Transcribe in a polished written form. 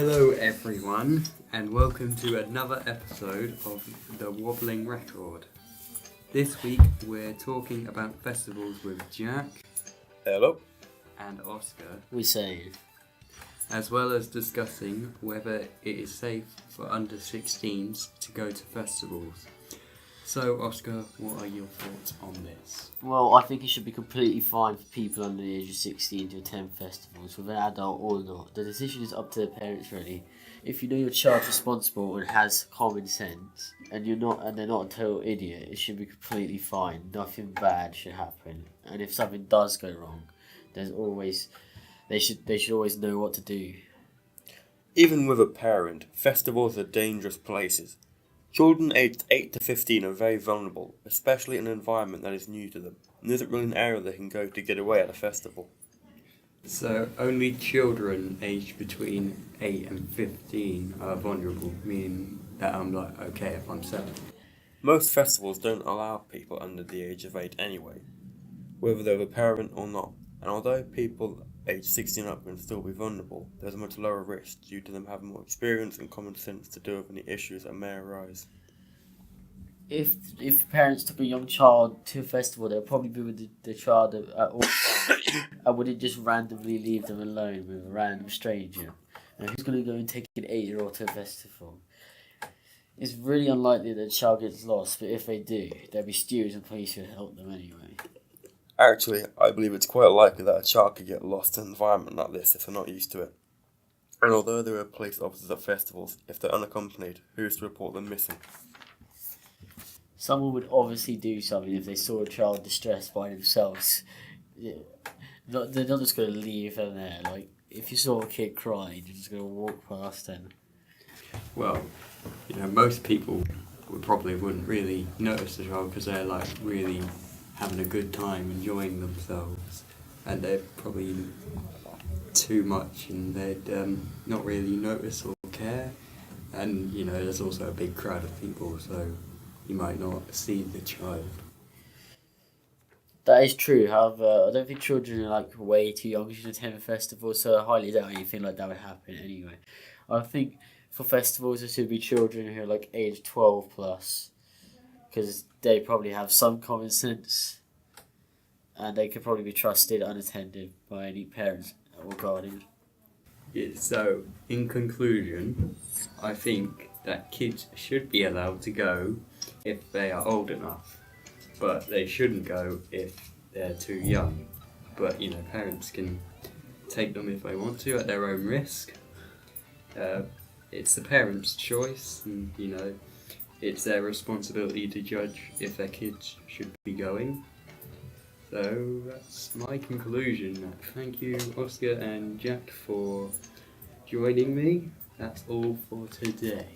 Hello everyone, and welcome to another episode of the Wobbling Record. This week we're talking about festivals with Jack. Hello. And Oscar. We say. As well as discussing whether it is safe for under 16s to go to festivals. So Oscar, what are your thoughts on this? Well, I think it should be completely fine for people under the age of 16 to attend festivals, whether adult or not. The decision is up to the parents, really. If you know your child's responsible and has common sense, and they're not a total idiot, it should be completely fine. Nothing bad should happen. And if something does go wrong, they should always know what to do. Even with a parent, festivals are dangerous places. Children aged 8 to 15 are very vulnerable, especially in an environment that is new to them, and there isn't really an area they can go to get away at a festival. So only children aged between 8 and 15 are vulnerable, meaning that I'm like, okay if I'm 7. Most festivals don't allow people under the age of 8 anyway, whether they're a parent or not, and although people aged 16 up can still be vulnerable, there's a much lower risk due to them having more experience and common sense to deal with any issues that may arise. If parents took a young child to a festival, they'll probably be with the child at all times. I wouldn't just randomly leave them alone with a random stranger. And who's going to go and take an 8-year-old to a festival? It's really unlikely that the child gets lost, but if they do, there'll be stewards and police who help them anyway. Actually, I believe it's quite likely that a child could get lost in an environment like this if they're not used to it. And although there are police officers at festivals, if they're unaccompanied, who is to report them missing? Someone would obviously do something if they saw a child distressed by themselves. Yeah. They're not just going to leave them there. Like, if you saw a kid crying, you're just going to walk past them. Well, most people wouldn't really notice the child because they're like really having a good time, enjoying themselves, and they're probably too much and they'd not really notice or care. And there's also a big crowd of people, so you might not see the child. That is true. However, I don't think children are like way too young to attend a festival, so I highly doubt anything like that would happen anyway. I think for festivals it should be children who are like age 12 plus, because they probably have some common sense and they could probably be trusted unattended by any parents or guardian. Yeah, so, in conclusion, I think that kids should be allowed to go if they are old enough, but they shouldn't go if they're too young. But, parents can take them if they want to at their own risk. It's the parents' choice, and, it's their responsibility to judge if their kids should be going. So that's my conclusion. Thank you, Oscar and Jack, for joining me. That's all for today.